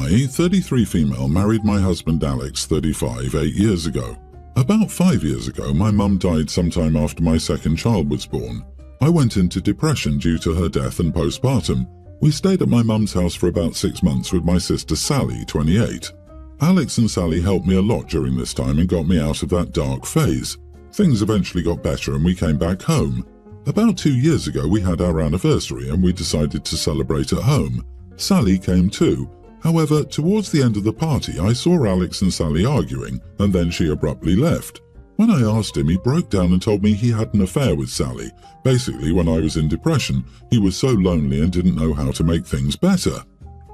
I, 33 female, married my husband Alex, 35, 8 years ago. About 5 years ago, my mum died sometime after my second child was born. I went into depression due to her death and postpartum. We stayed at my mum's house for about 6 months with my sister Sally, 28. Alex and Sally helped me a lot during this time and got me out of that dark phase. Things eventually got better and we came back home. About 2 years ago, we had our anniversary and we decided to celebrate at home. Sally came too. However, towards the end of the party, I saw Alex and Sally arguing, and then she abruptly left. When I asked him, he broke down and told me he had an affair with Sally. Basically, when I was in depression, he was so lonely and didn't know how to make things better.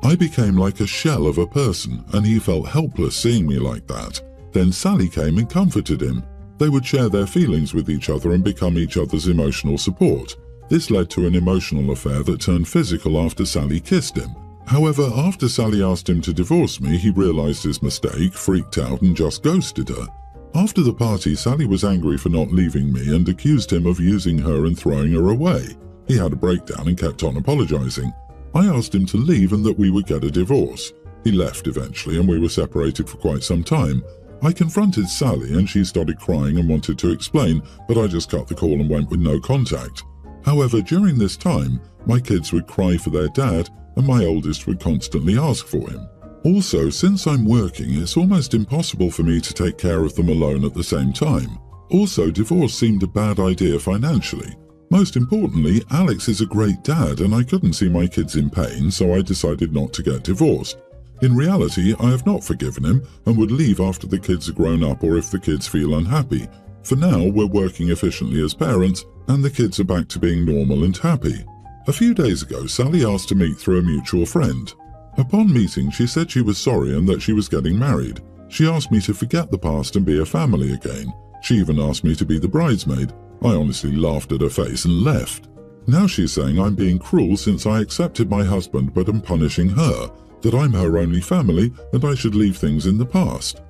I became like a shell of a person, and he felt helpless seeing me like that. Then Sally came and comforted him. They would share their feelings with each other and become each other's emotional support. This led to an emotional affair that turned physical after Sally kissed him. However, after Sally asked him to divorce me, he realized his mistake, freaked out and just ghosted her. After the party, Sally was angry for not leaving me and accused him of using her and throwing her away. He had a breakdown and kept on apologizing. I asked him to leave and that we would get a divorce. He left eventually and we were separated for quite some time. I confronted Sally and she started crying and wanted to explain, but I just cut the call and went with no contact. However, during this time, my kids would cry for their dad and my oldest would constantly ask for him. Also, since I'm working, it's almost impossible for me to take care of them alone at the same time. Also, divorce seemed a bad idea financially. Most importantly, Alex is a great dad and I couldn't see my kids in pain, so I decided not to get divorced. In reality, I have not forgiven him and would leave after the kids are grown up or if the kids feel unhappy. For now, we're working efficiently as parents and the kids are back to being normal and happy. A few days ago, Sally asked to meet through a mutual friend. Upon meeting, she said she was sorry and that she was getting married. She asked me to forget the past and be a family again. She even asked me to be the bridesmaid. I honestly laughed at her face and left. Now she's saying I'm being cruel since I accepted my husband but am punishing her, that I'm her only family and I should leave things in the past.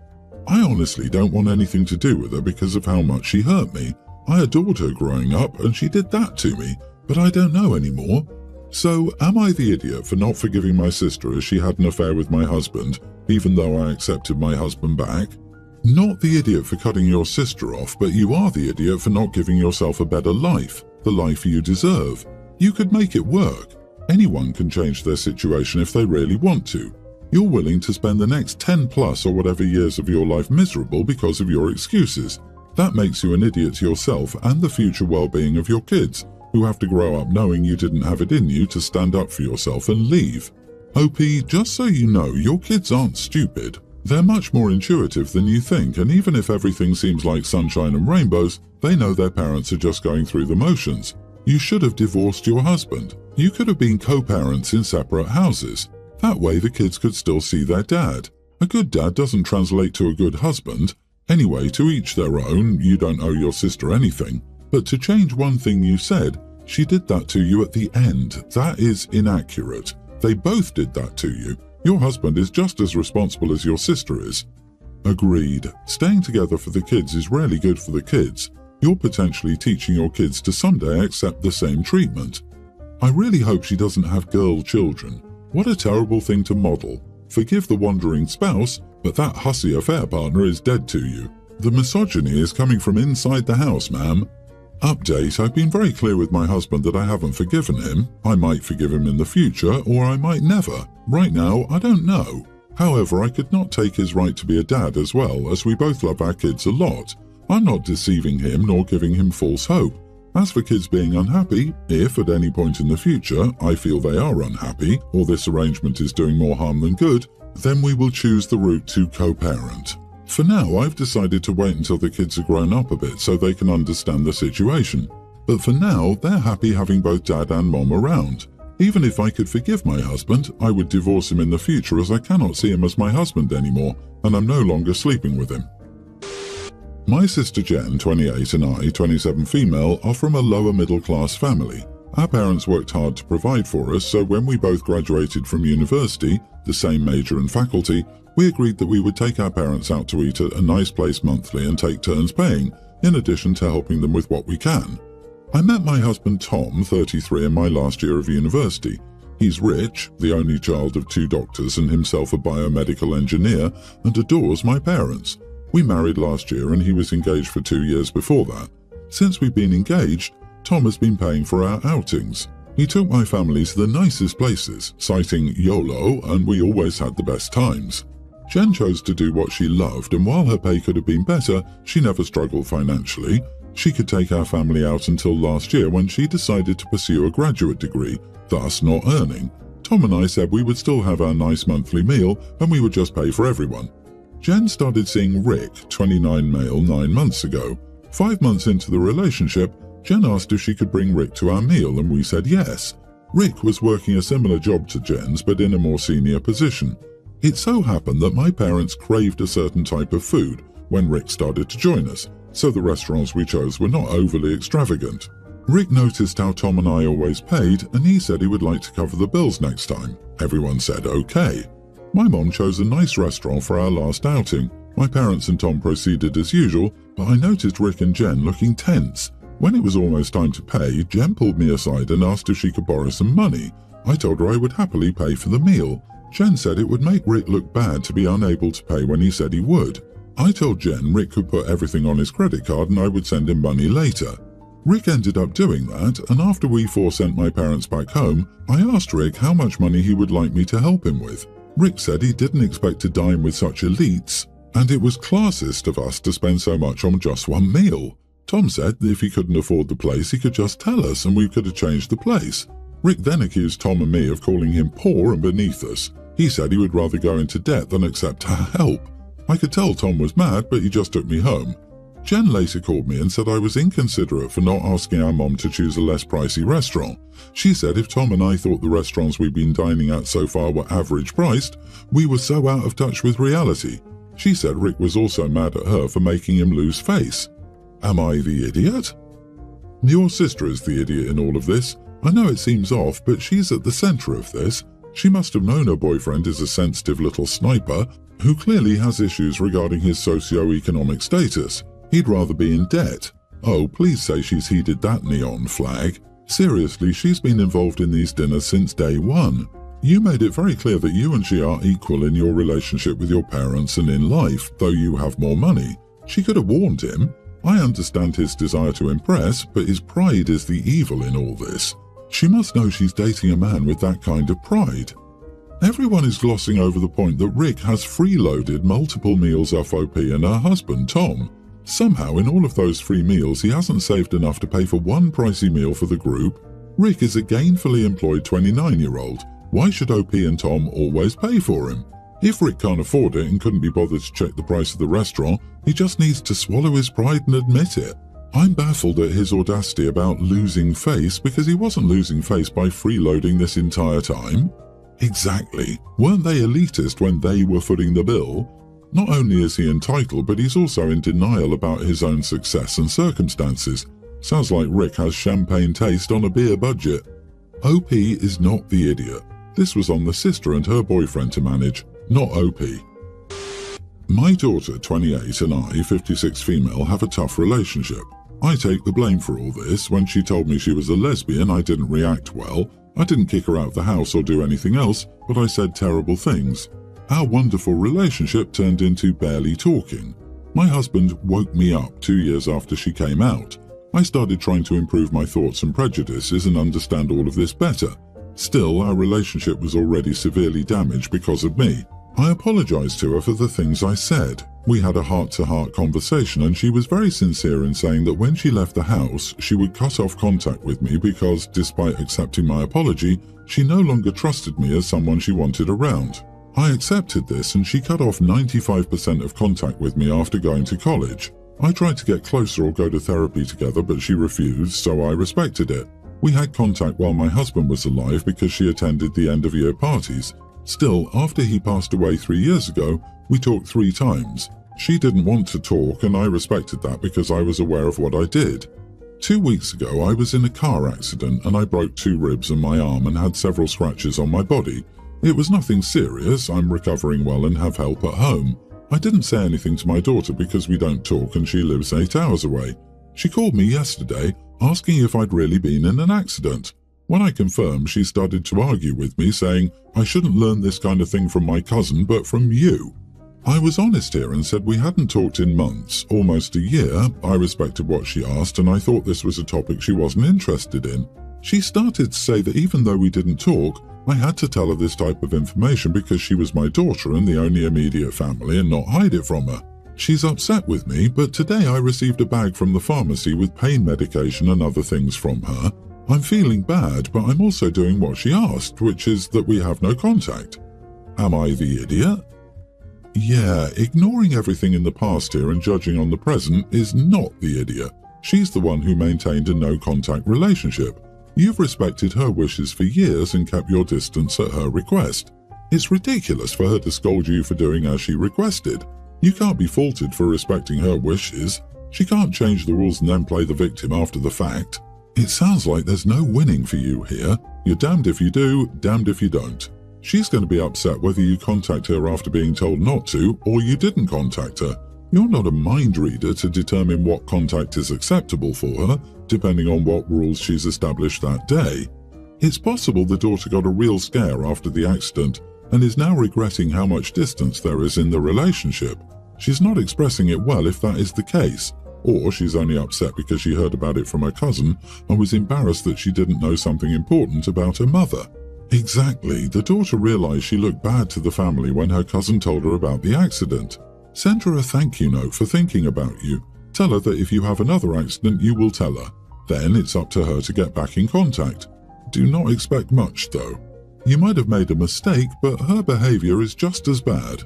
I honestly don't want anything to do with her because of how much she hurt me. I adored her growing up and she did that to me, but I don't know anymore. So, am I the idiot for not forgiving my sister as she had an affair with my husband, even though I accepted my husband back? Not the idiot for cutting your sister off, but you are the idiot for not giving yourself a better life, the life you deserve. You could make it work. Anyone can change their situation if they really want to. You're willing to spend the next 10 plus or whatever years of your life miserable because of your excuses. That makes you an idiot to yourself and the future well-being of your kids, who have to grow up knowing you didn't have it in you to stand up for yourself and leave. OP, just so you know, your kids aren't stupid. They're much more intuitive than you think, and even if everything seems like sunshine and rainbows, they know their parents are just going through the motions. You should have divorced your husband. You could have been co-parents in separate houses. That way the kids could still see their dad. A good dad doesn't translate to a good husband. Anyway, to each their own, you don't owe your sister anything. But to change one thing you said, she did that to you at the end. That is inaccurate. They both did that to you. Your husband is just as responsible as your sister is. Agreed. Staying together for the kids is really good for the kids. You're potentially teaching your kids to someday accept the same treatment. I really hope she doesn't have girl children. What a terrible thing to model. Forgive the wandering spouse, but that hussy affair partner is dead to you. The misogyny is coming from inside the house, ma'am. Update, I've been very clear with my husband that I haven't forgiven him. I might forgive him in the future, or I might never. Right now, I don't know. However, I could not take his right to be a dad as well, as we both love our kids a lot. I'm not deceiving him nor giving him false hope. As for kids being unhappy, if at any point in the future I feel they are unhappy, or this arrangement is doing more harm than good, then we will choose the route to co-parent. For now, I've decided to wait until the kids are grown up a bit so they can understand the situation. But for now, they're happy having both dad and mom around. Even if I could forgive my husband, I would divorce him in the future as I cannot see him as my husband anymore, and I'm no longer sleeping with him. My sister Jen, 28, and I, 27 female, are from a lower middle class family. Our parents worked hard to provide for us, so when we both graduated from university, the same major and faculty, we agreed that we would take our parents out to eat at a nice place monthly and take turns paying, in addition to helping them with what we can. I met my husband Tom, 33, in my last year of university. He's rich, the only child of 2 doctors and himself a biomedical engineer, and adores my parents. We married last year and he was engaged for 2 years before that. Since we've been engaged, Tom has been paying for our outings. He took my family to the nicest places, citing YOLO, and we always had the best times. Jen chose to do what she loved, and while her pay could have been better, she never struggled financially. She could take our family out until last year when she decided to pursue a graduate degree, thus not earning. Tom and I said we would still have our nice monthly meal and we would just pay for everyone. Jen started seeing Rick, 29 male, 9 months ago. 5 months into the relationship, Jen asked if she could bring Rick to our meal and we said yes. Rick was working a similar job to Jen's but in a more senior position. It so happened that my parents craved a certain type of food when Rick started to join us, so the restaurants we chose were not overly extravagant. Rick noticed how Tom and I always paid and he said he would like to cover the bills next time. Everyone said okay. My mom chose a nice restaurant for our last outing. My parents and Tom proceeded as usual, but I noticed Rick and Jen looking tense. When it was almost time to pay, Jen pulled me aside and asked if she could borrow some money. I told her I would happily pay for the meal. Jen said it would make Rick look bad to be unable to pay when he said he would. I told Jen Rick could put everything on his credit card and I would send him money later. Rick ended up doing that, and after we 4 sent my parents back home, I asked Rick how much money he would like me to help him with. Rick said he didn't expect to dine with such elites, and it was classist of us to spend so much on just one meal. Tom said that if he couldn't afford the place, he could just tell us and we could have changed the place. Rick then accused Tom and me of calling him poor and beneath us. He said he would rather go into debt than accept our help. I could tell Tom was mad, but he just took me home. Jen later called me and said I was inconsiderate for not asking our mom to choose a less pricey restaurant. She said if Tom and I thought the restaurants we'd been dining at so far were average priced, we were so out of touch with reality. She said Rick was also mad at her for making him lose face. Am I the idiot? Your sister is the idiot in all of this. I know it seems off, but she's at the center of this. She must have known her boyfriend is a sensitive little sniper who clearly has issues regarding his socio-economic status. He'd rather be in debt. Oh, please say she's heeded that neon flag. Seriously, she's been involved in these dinners since day one. You made it very clear that you and she are equal in your relationship with your parents and in life, though you have more money. She could have warned him. I understand his desire to impress, but his pride is the evil in all this. She must know she's dating a man with that kind of pride. Everyone is glossing over the point that Rick has freeloaded multiple meals off OP and her husband, Tom. Somehow, in all of those free meals, he hasn't saved enough to pay for one pricey meal for the group. Rick is a gainfully employed 29-year-old. Why should OP and Tom always pay for him? If Rick can't afford it and couldn't be bothered to check the price of the restaurant, he just needs to swallow his pride and admit it. I'm baffled at his audacity about losing face because he wasn't losing face by freeloading this entire time. Exactly. Weren't they elitist when they were footing the bill? Not only is he entitled, but he's also in denial about his own success and circumstances. Sounds like Rick has champagne taste on a beer budget. OP is not the idiot. This was on the sister and her boyfriend to manage, not OP. My daughter, 28, and I, 56 female, have a tough relationship. I take the blame for all this. When she told me she was a lesbian, I didn't react well. I didn't kick her out of the house or do anything else, but I said terrible things. Our wonderful relationship turned into barely talking. My husband woke me up 2 years after she came out. I started trying to improve my thoughts and prejudices and understand all of this better. Still, our relationship was already severely damaged because of me. I apologized to her for the things I said. We had a heart-to-heart conversation and she was very sincere in saying that when she left the house, she would cut off contact with me because, despite accepting my apology, she no longer trusted me as someone she wanted around. I accepted this and she cut off 95% of contact with me after going to college. I tried to get closer or go to therapy together, but she refused, so I respected it. We had contact while my husband was alive because she attended the end-of-year parties. Still, after he passed away 3 years ago, we talked 3 times. She didn't want to talk and I respected that because I was aware of what I did. 2 weeks ago, I was in a car accident and I broke 2 ribs and my arm and had several scratches on my body. It was nothing serious. I'm recovering well and have help at home. I didn't say anything to my daughter because we don't talk and she lives 8 hours away. She called me yesterday asking if I'd really been in an accident. When I confirmed, she started to argue with me, saying I shouldn't learn this kind of thing from my cousin, but from you. I was honest here and said we hadn't talked in months, almost a year. I respected what she asked, and I thought this was a topic she wasn't interested in. She started to say that even though we didn't talk, I had to tell her this type of information because she was my daughter and the only immediate family, and not hide it from her. She's upset with me, but today I received a bag from the pharmacy with pain medication and other things from her. I'm feeling bad, but I'm also doing what she asked, which is that we have no contact. Am I the idiot? Yeah, ignoring everything in the past here and judging on the present is not the idiot. She's the one who maintained a no-contact relationship. You've respected her wishes for years and kept your distance at her request. It's ridiculous for her to scold you for doing as she requested. You can't be faulted for respecting her wishes. She can't change the rules and then play the victim after the fact. It sounds like there's no winning for you here. You're damned if you do, damned if you don't. She's going to be upset whether you contact her after being told not to or you didn't contact her. You're not a mind reader to determine what contact is acceptable for her, depending on what rules she's established that day. It's possible the daughter got a real scare after the accident and is now regretting how much distance there is in the relationship. She's not expressing it well if that is the case, or she's only upset because she heard about it from her cousin and was embarrassed that she didn't know something important about her mother. Exactly, the daughter realized she looked bad to the family when her cousin told her about the accident. Send her a thank you note for thinking about you. Tell her that if you have another accident, you will tell her. Then it's up to her to get back in contact. Do not expect much, though. You might have made a mistake, but her behavior is just as bad.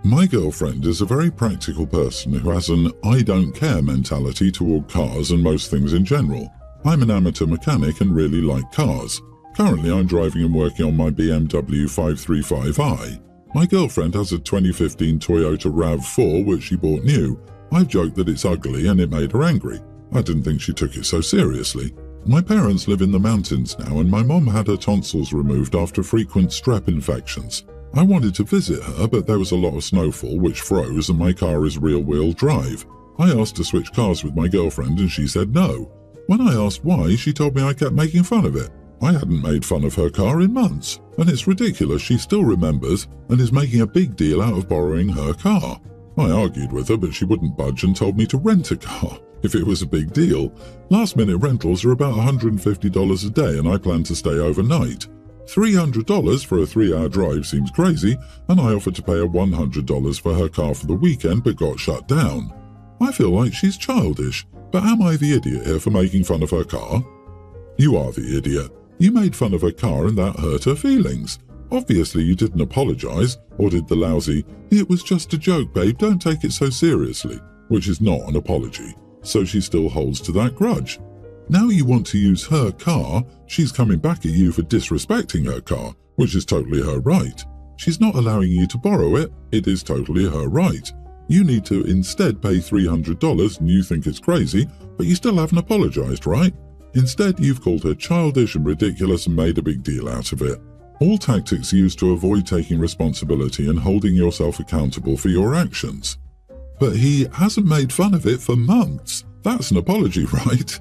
My girlfriend is a very practical person who has an I don't care mentality toward cars and most things in general. I'm an amateur mechanic and really like cars. Currently, I'm driving and working on my BMW 535i. My girlfriend has a 2015 Toyota RAV4 which she bought new. I've joked that it's ugly and it made her angry. I didn't think she took it so seriously. My parents live in the mountains now and my mom had her tonsils removed after frequent strep infections. I wanted to visit her, but there was a lot of snowfall which froze and my car is rear-wheel drive. I asked to switch cars with my girlfriend and she said no. When I asked why, she told me I kept making fun of it. I hadn't made fun of her car in months, and it's ridiculous she still remembers and is making a big deal out of borrowing her car. I argued with her, but she wouldn't budge and told me to rent a car, if it was a big deal. Last-minute rentals are about $150 a day, and I plan to stay overnight. $300 for a 3-hour drive seems crazy, and I offered to pay her $100 for her car for the weekend, but got shut down. I feel like she's childish, but am I the idiot here for making fun of her car? You are the idiot. You made fun of her car and that hurt her feelings. Obviously you didn't apologize, or did the lousy, "It was just a joke, babe, don't take it so seriously," which is not an apology, so she still holds to that grudge. Now you want to use her car, she's coming back at you for disrespecting her car, which is totally her right. She's not allowing you to borrow it, it is totally her right. You need to instead pay $300 and you think it's crazy, but you still haven't apologized, right? Instead, you've called her childish and ridiculous and made a big deal out of it. All tactics used to avoid taking responsibility and holding yourself accountable for your actions. But he hasn't made fun of it for months. That's an apology, right?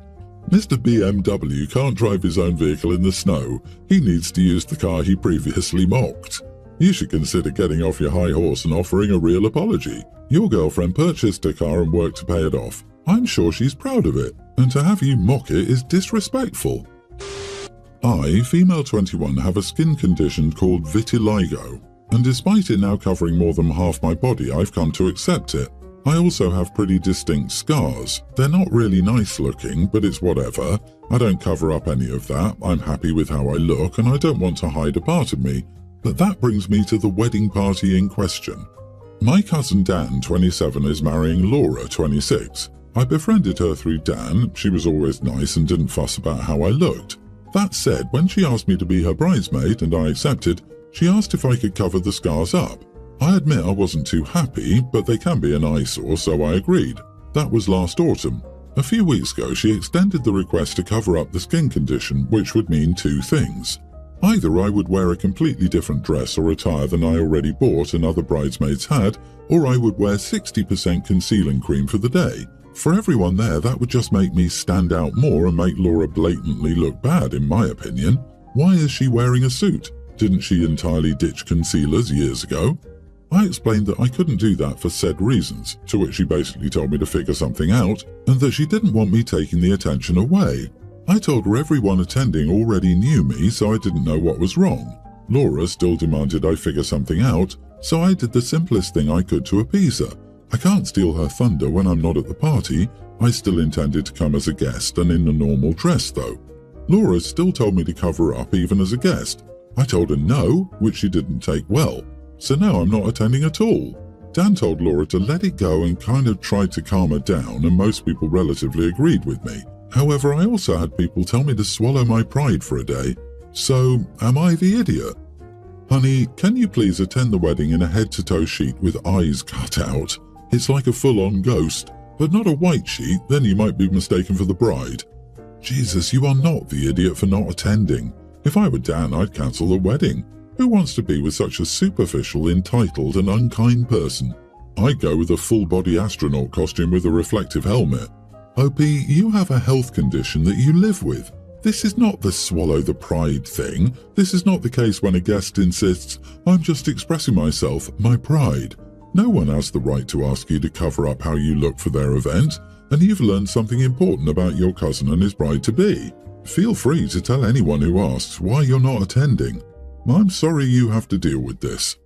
Mr. BMW can't drive his own vehicle in the snow. He needs to use the car he previously mocked. You should consider getting off your high horse and offering a real apology. Your girlfriend purchased a car and worked to pay it off. I'm sure she's proud of it, and to have you mock it is disrespectful. I, female 21, have a skin condition called vitiligo, and despite it now covering more than half my body, I've come to accept it. I also have pretty distinct scars. They're not really nice looking, but it's whatever. I don't cover up any of that. I'm happy with how I look, and I don't want to hide a part of me. But that brings me to the wedding party in question. My cousin Dan, 27, is marrying Laura, 26. I befriended her through Dan. She was always nice and didn't fuss about how I looked. That said, when she asked me to be her bridesmaid and I accepted, she asked if I could cover the scars up. I admit I wasn't too happy, but they can be an eyesore, so I agreed. That was last autumn. A few weeks ago, she extended the request to cover up the skin condition, which would mean two things. Either I would wear a completely different dress or attire than I already bought and other bridesmaids had, or I would wear 60% concealing cream for the day. For everyone there, that would just make me stand out more and make Laura blatantly look bad, in my opinion. Why is she wearing a suit? Didn't she entirely ditch concealers years ago? I explained that I couldn't do that for said reasons, to which she basically told me to figure something out, and that she didn't want me taking the attention away. I told her everyone attending already knew me, so I didn't know what was wrong. Laura still demanded I figure something out, so I did the simplest thing I could to appease her. I can't steal her thunder when I'm not at the party. I still intended to come as a guest and in a normal dress though. Laura still told me to cover up even as a guest. I told her no, which she didn't take well. So now I'm not attending at all. Dan told Laura to let it go and kind of tried to calm her down, and most people relatively agreed with me. However, I also had people tell me to swallow my pride for a day. So, am I the idiot? Honey, can you please attend the wedding in a head-to-toe sheet with eyes cut out? It's like a full-on ghost, but not a white sheet, then you might be mistaken for the bride. Jesus, you are not the idiot for not attending. If I were Dan, I'd cancel the wedding. Who wants to be with such a superficial, entitled and unkind person? I'd go with a full-body astronaut costume with a reflective helmet. OP, you have a health condition that you live with. This is not the swallow the pride thing. This is not the case when a guest insists, I'm just expressing myself, my pride. No one has the right to ask you to cover up how you look for their event, and you've learned something important about your cousin and his bride-to-be. Feel free to tell anyone who asks why you're not attending. I'm sorry you have to deal with this.